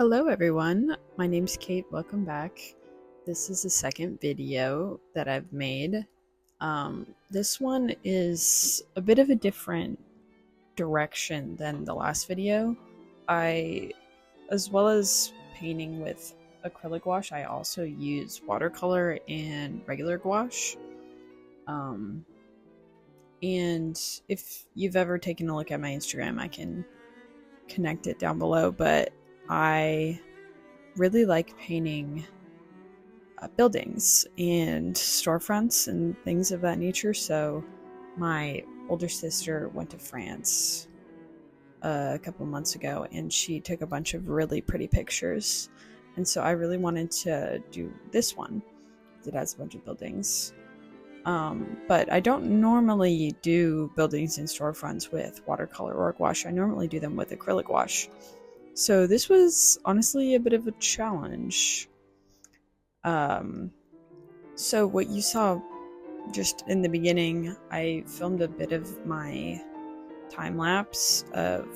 Hello everyone, my name's Kate, welcome back. This is the second video that I've made. This one is a bit of a different direction than the last video. As well as painting with acrylic gouache, I also use watercolor and regular gouache. And if you've ever taken a look at my Instagram, I can connect it down below, but I really like painting buildings and storefronts and things of that nature. So my older sister went to France a couple months ago and she took a bunch of really pretty pictures, and so I really wanted to do this one. It has a bunch of buildings, but I don't normally do buildings and storefronts with watercolor or gouache. I normally do them with acrylic gouache. So this was honestly a bit of a challenge. So what you saw just in the beginning, I filmed a bit of my time lapse of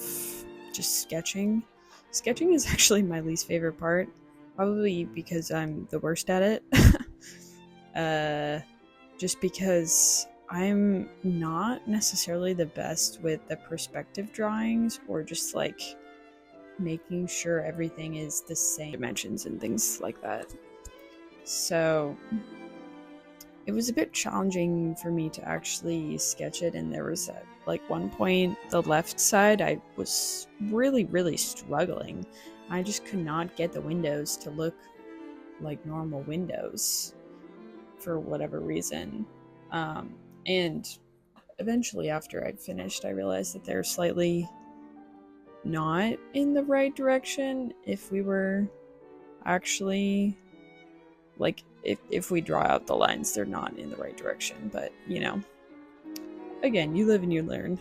just sketching. Sketching is actually my least favorite part, probably because I'm the worst at it. Just because I'm not necessarily the best with the perspective drawings or just like making sure everything is the same dimensions and things like that. So it was a bit challenging for me to actually sketch it, and there was at like one point the left side I was really struggling. I just could not get the windows to look like normal windows for whatever reason. And eventually after I'd finished, I realized that they're slightly not in the right direction. If we were actually like if we draw out the lines, they're not in the right direction. But you know, again, you live and you learn.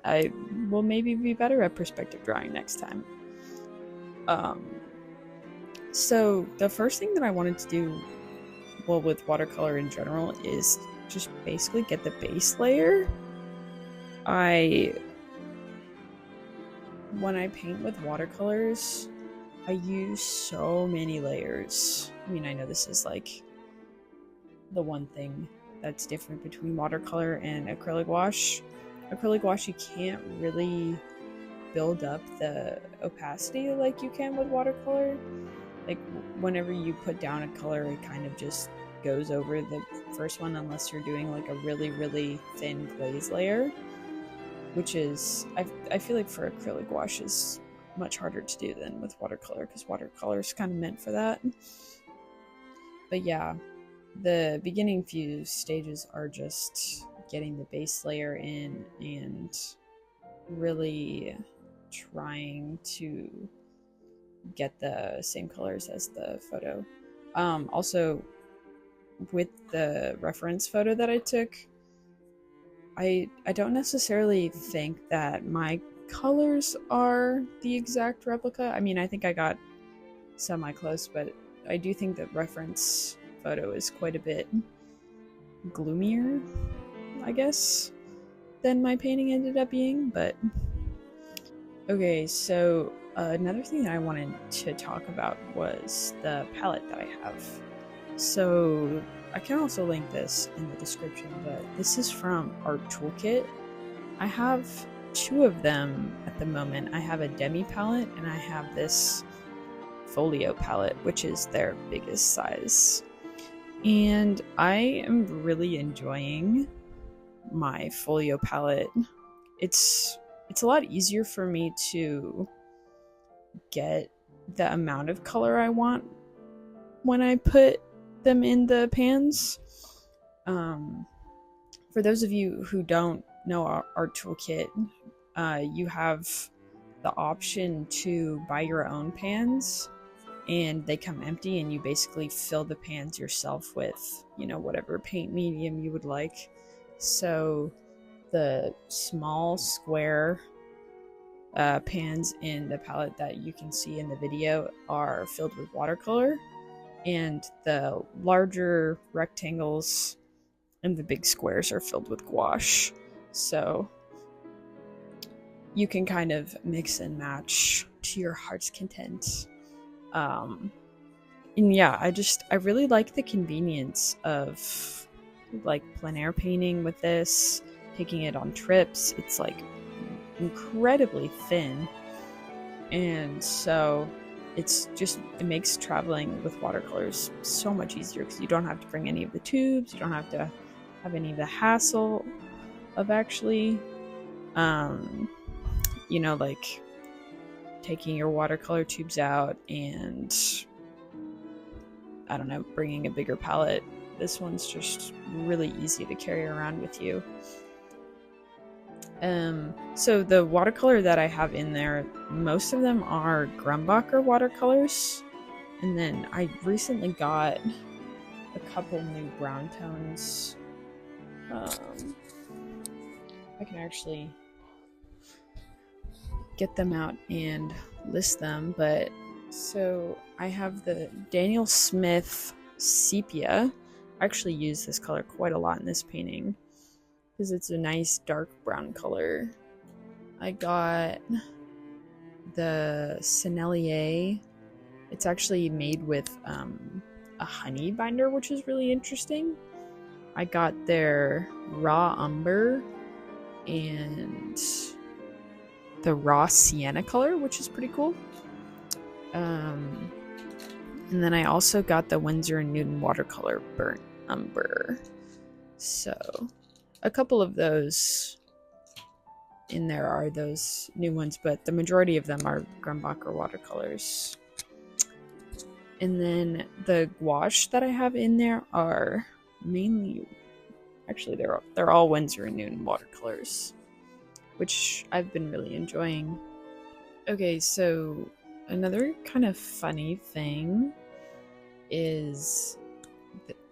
I will maybe be better at perspective drawing next time. So the first thing that I wanted to do, well, with watercolor in general, is just basically get the base layer. When I paint with watercolors, I use so many layers. I mean, I know this is like the one thing that's different between watercolor and acrylic gouache. Acrylic gouache, you can't really build up the opacity like you can with watercolor. Like, whenever you put down a color, it kind of just goes over the first one, unless you're doing like a really thin glaze layer, which is, I feel like for acrylic gouache is much harder to do than with watercolor, because watercolor is kind of meant for that. But yeah, the beginning few stages are just getting the base layer in and really trying to get the same colors as the photo. Also, with the reference photo that I took, I don't necessarily think that my colors are the exact replica. I mean, I think I got semi-close, but I do think that reference photo is quite a bit gloomier, I guess, than my painting ended up being. But okay, so another thing that I wanted to talk about was the palette that I have. So I can also link this in the description, but this is from Art Toolkit. I have two of them at the moment. I have a demi palette and I have this folio palette, which is their biggest size. And I am really enjoying my folio palette. It's a lot easier for me to get the amount of color I want when I put them in the pans. For those of you who don't know Art Toolkit, you have the option to buy your own pans, and they come empty, and you basically fill the pans yourself with, you know, whatever paint medium you would like. So the small square pans in the palette that you can see in the video are filled with watercolor, and the larger rectangles and the big squares are filled with gouache. So you can kind of mix and match to your heart's content. And yeah, I really like the convenience of like plein air painting with this, taking it on trips. It's like incredibly thin, and so it makes traveling with watercolors so much easier because you don't have to bring any of the tubes, you don't have to have any of the hassle of actually like taking your watercolor tubes out and, I don't know, bringing a bigger palette. This one's just really easy to carry around with you. So the watercolor that I have in there, most of them are Grumbacher watercolors. And then I recently got a couple new brown tones. I can actually get them out and list them, but so I have the Daniel Smith Sepia. I actually use this color quite a lot in this painting because it's a nice dark brown color. I got the Sennelier. It's actually made with a honey binder, which is really interesting. I got their raw umber and the raw sienna color, which is pretty cool. And then I also got the Winsor & Newton watercolor burnt umber. So a couple of those in there are those new ones, but the majority of them are Grumbacher watercolors. And then the gouache that I have in there are mainly, actually they're all Winsor & Newton watercolors, which I've been really enjoying. Okay, so another kind of funny thing is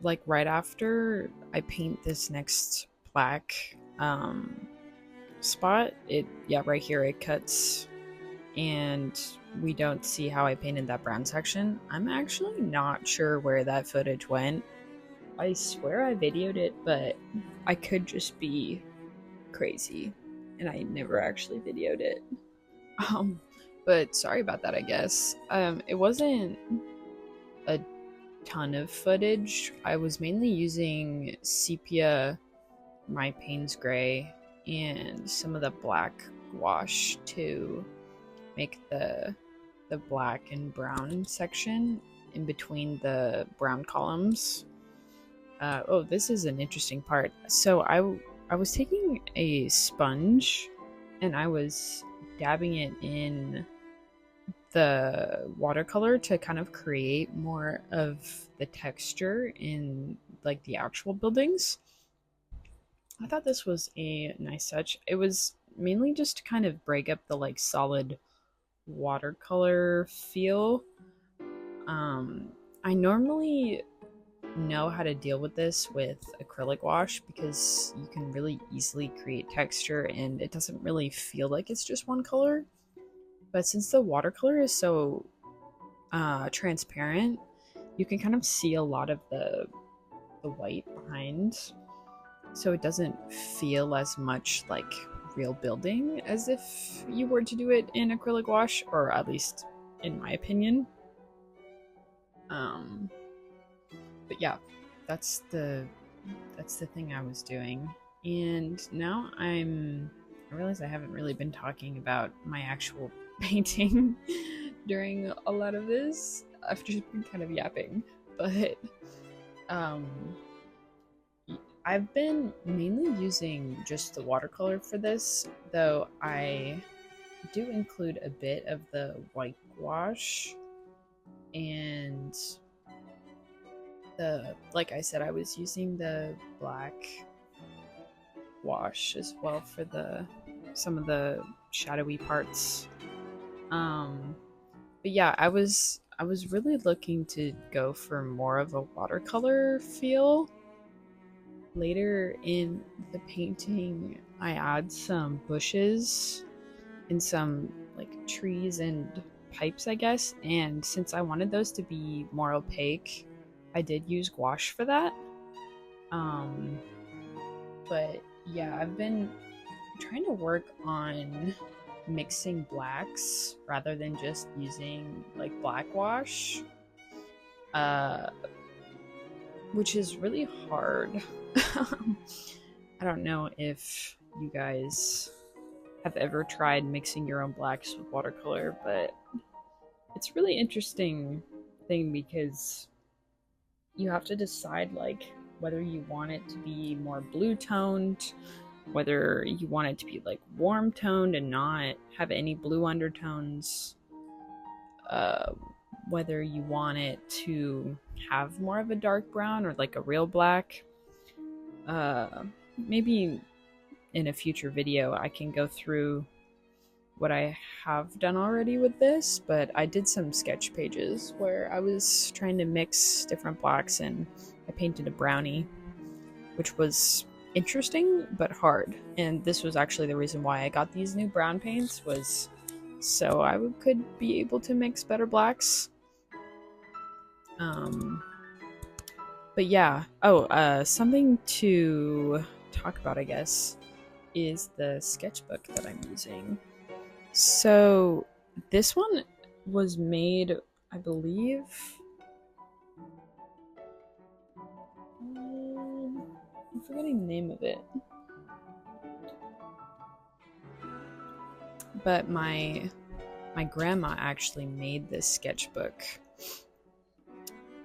like right after I paint this next plaque spot, right here it cuts and we don't see how I painted that brown section. I'm actually not sure where that footage went. I swear I videoed it, but I could just be crazy and I never actually videoed it. But sorry about that, I guess. It wasn't a ton of footage. I was mainly using sepia, my Payne's gray, and some of the black gouache to make the black and brown section in between the brown columns. Oh, this is an interesting part. So I was taking a sponge and I was dabbing it in the watercolor to kind of create more of the texture in like the actual buildings. I thought this was a nice touch. It was mainly just to kind of break up the like solid watercolor feel. I normally know how to deal with this with acrylic wash because you can really easily create texture and it doesn't really feel like it's just one color. But since the watercolor is so transparent, you can kind of see a lot of the white behind, so it doesn't feel as much like real building as if you were to do it in acrylic wash, or at least in my opinion. But yeah, that's the thing I was doing. And now I realize I haven't really been talking about my actual painting during a lot of this. I've just been kind of yapping, but I've been mainly using just the watercolor for this, though I do include a bit of the white gouache, and like I said, I was using the black gouache as well for some of the shadowy parts. But yeah, I was really looking to go for more of a watercolor feel. Later in the painting, I add some bushes and some like trees and pipes, I guess. And since I wanted those to be more opaque, I did use gouache for that. But yeah, I've been trying to work on mixing blacks rather than just using like black wash, which is really hard. I don't know if you guys have ever tried mixing your own blacks with watercolor, but it's really interesting thing because you have to decide like whether you want it to be more blue toned, whether you want it to be like warm toned and not have any blue undertones, whether you want it to have more of a dark brown or like a real black. Maybe in a future video I can go through what I have done already with this, but I did some sketch pages where I was trying to mix different blacks and I painted a brownie, which was interesting but hard. And this was actually the reason why I got these new brown paints, was so I could be able to mix better blacks. But yeah, something to talk about, I guess, is the sketchbook that I'm using. So this one was made, I believe, I'm forgetting the name of it, but my grandma actually made this sketchbook,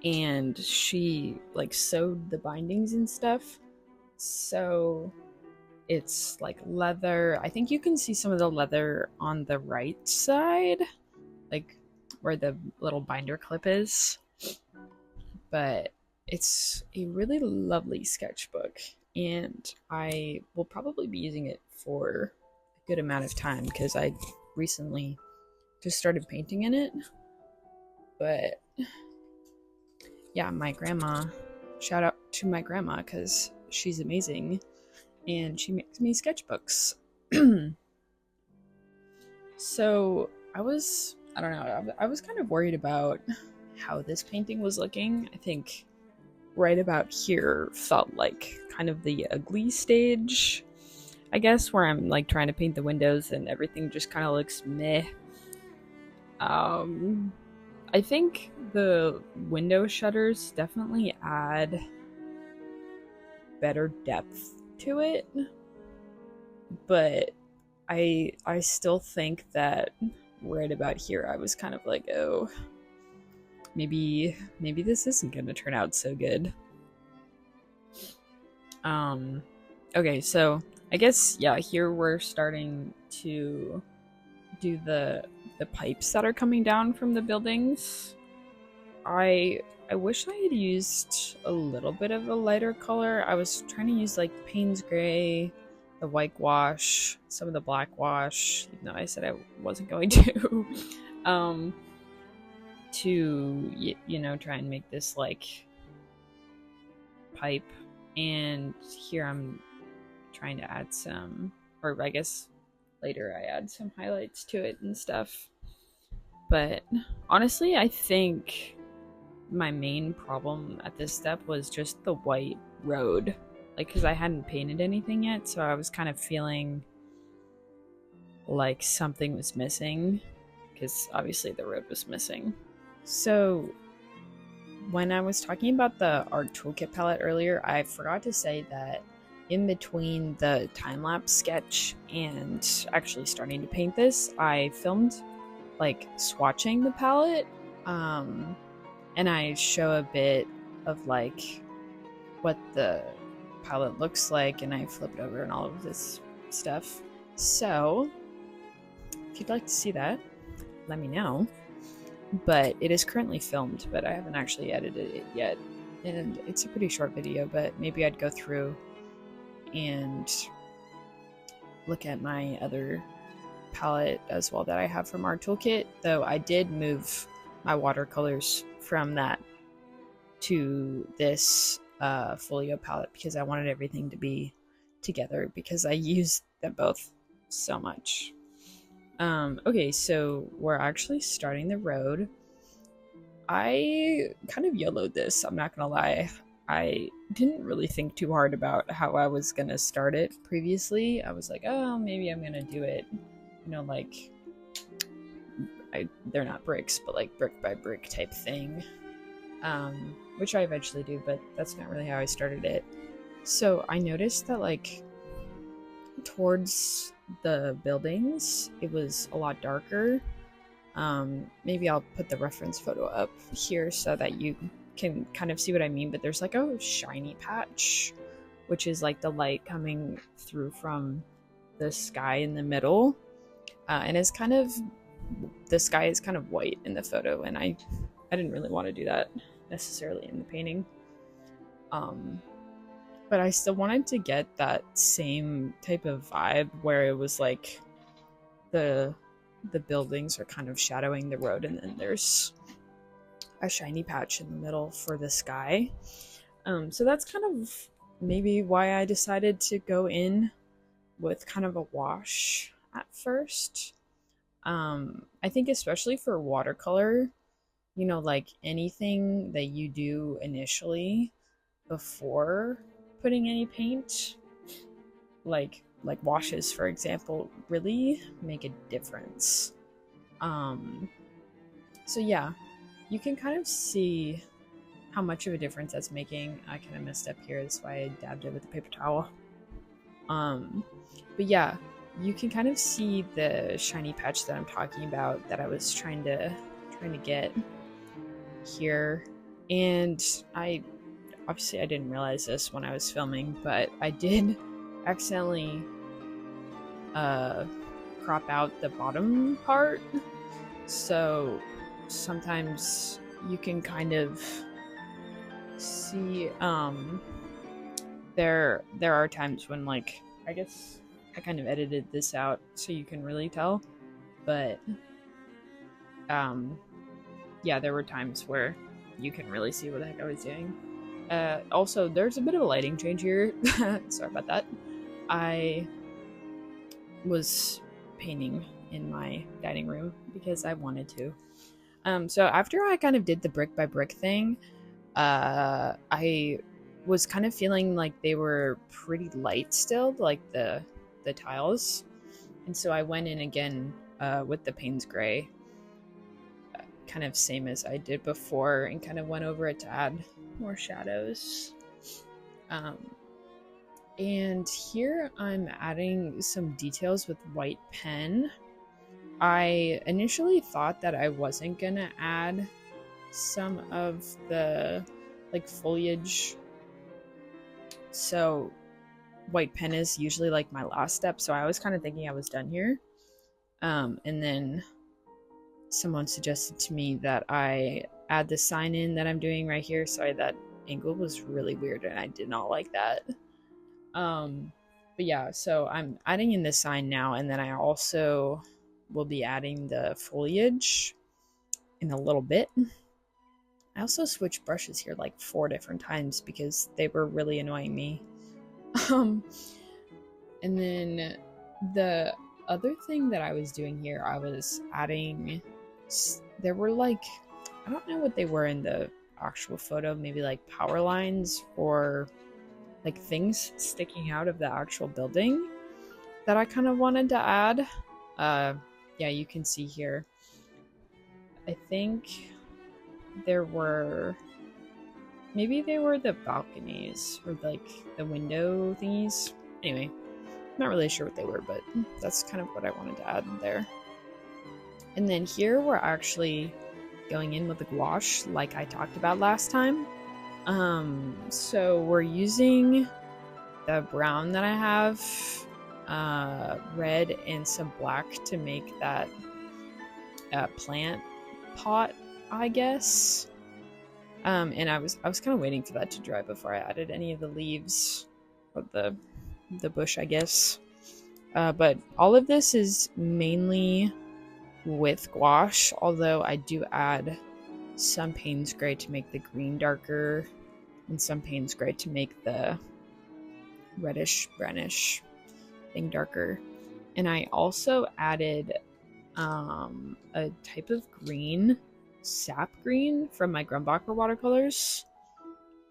and she like sewed the bindings and stuff, so it's like leather. I think you can see some of the leather on the right side, like where the little binder clip is, but it's a really lovely sketchbook, and I will probably be using it for a good amount of time because I recently just started painting in it. But yeah, my grandma, shout out to my grandma because she's amazing and she makes me sketchbooks. So I was kind of worried about how this painting was looking. I think right about here felt like kind of the ugly stage, I guess, where I'm like trying to paint the windows and everything just kind of looks meh. I think the window shutters definitely add better depth to it, but I still think that right about here I was kind of like, oh, maybe this isn't gonna turn out so good. Okay, so I guess, yeah, here we're starting to do the pipes that are coming down from the buildings. I wish I had used a little bit of a lighter color. I was trying to use like Payne's Gray, the white wash, some of the black wash, even though I said I wasn't going to, you know, try and make this like pipe. And here I'm trying to add some, or I guess later I add some highlights to it and stuff. But honestly, I think my main problem at this step was just the white road, like, because I hadn't painted anything yet, so I was kind of feeling like something was missing, because obviously the road was missing. So when I was talking about the art toolkit palette earlier, I forgot to say that in between the time-lapse sketch and actually starting to paint this, I filmed like swatching the palette, and I show a bit of like what the palette looks like, and I flip it over and all of this stuff. So if you'd like to see that, let me know. But it is currently filmed, but I haven't actually edited it yet, and it's a pretty short video, but maybe I'd go through and look at my other palette as well that I have from Art Toolkit, though I did move my watercolors from that to this folio palette because I wanted everything to be together because I used them both so much. Okay, so we're actually starting the road. I kind of YOLO'd this, I'm not gonna lie. I didn't really think too hard about how I was gonna start it previously. I was like, oh, maybe I'm gonna do it you know, like, they're not bricks, but like brick by brick type thing, which I eventually do, but that's not really how I started it. So I noticed that like towards the buildings, it was a lot darker. Maybe I'll put the reference photo up here so that you can kind of see what I mean, but there's like a shiny patch, which is like the light coming through from the sky in the middle. And it's kind of, the sky is kind of white in the photo, and I didn't really want to do that necessarily in the painting. But I still wanted to get that same type of vibe where it was like the buildings are kind of shadowing the road, and then there's a shiny patch in the middle for the sky. So that's kind of maybe why I decided to go in with kind of a wash at first. I think especially for watercolor, you know, like anything that you do initially before putting any paint, like washes, for example, really make a difference. So yeah, you can kind of see how much of a difference that's making. I kind of messed up here, that's why I dabbed it with a paper towel. But yeah, you can kind of see the shiny patch that I'm talking about, that I was trying to get here. And I didn't realize this when I was filming, but I did accidentally crop out the bottom part. So sometimes you can kind of see there are times when, like, I guess I kind of edited this out so you can really tell, but yeah, there were times where you can really see what the heck I was doing. Also, there's a bit of a lighting change here. Sorry about that. I was painting in my dining room because I wanted to. So after I kind of did the brick by brick thing, I was kind of feeling like they were pretty light still, like the tiles. And so I went in again with the Payne's Gray, kind of same as I did before, and kind of went over it to add more shadows. And here I'm adding some details with white pen. I initially thought that I wasn't gonna add some of the like foliage, so white pen is usually like my last step, so I was kind of thinking I was done here. And then someone suggested to me that I add the sign in that I'm doing right here. Sorry, that angle was really weird and I did not like that. But yeah, so I'm adding in the sign now, and then I also will be adding the foliage in a little bit. I also switched brushes here like 4 different times because they were really annoying me. And then the other thing that I was doing here, I was adding, there were like, I don't know what they were in the actual photo, maybe like power lines or like things sticking out of the actual building that I kind of wanted to add. Yeah, you can see here. I think there were, maybe they were the balconies or like the window thingies. Anyway, not really sure what they were, but that's kind of what I wanted to add there. And then here we're actually going in with the gouache like I talked about last time. So we're using the brown that I have, red and some black to make that plant pot, I guess. And I was kind of waiting for that to dry before I added any of the leaves or the bush, I guess. But all of this is mainly with gouache, although I do add some Payne's Gray to make the green darker and some Payne's Gray to make the reddish brownish thing darker. And I also added a type of green, sap green, from my Grumbacher watercolors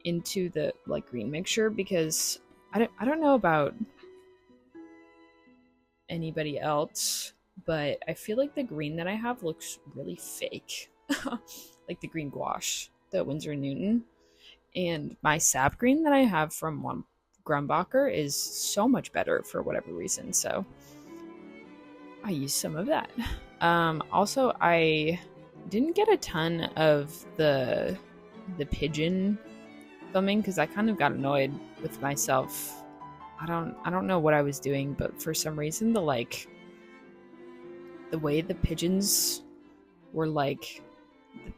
into the like green mixture, because I don't know about anybody else, but I feel like the green that I have looks really fake. Like the green gouache, the Winsor Newton. And my sap green that I have from one Grumbacher is so much better for whatever reason. So I used some of that. Also, I didn't get a ton of the pigeon filming because I kind of got annoyed with myself. I don't know what I was doing, but for some reason the way the pigeons were like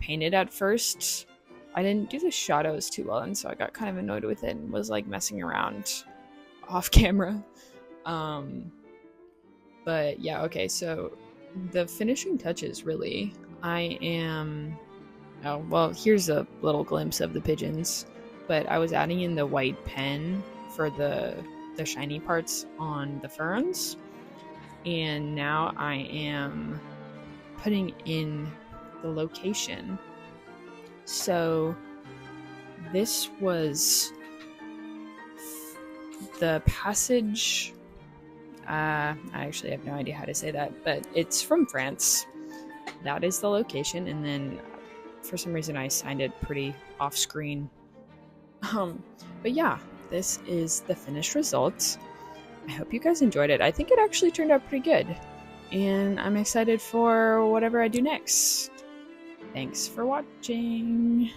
painted at first, I didn't do the shadows too well, and so I got kind of annoyed with it and was like messing around off camera. But yeah, okay, so the finishing touches really, I am, oh, well, here's a little glimpse of the pigeons, but I was adding in the white pen for the shiny parts on the ferns, and now I am putting in the location. So this was the passage. I actually have no idea how to say that, but it's from France. That is the location, and then for some reason I signed it pretty off screen. But yeah, this is the finished result. I hope you guys enjoyed it. I think it actually turned out pretty good, and I'm excited for whatever I do next. Thanks for watching.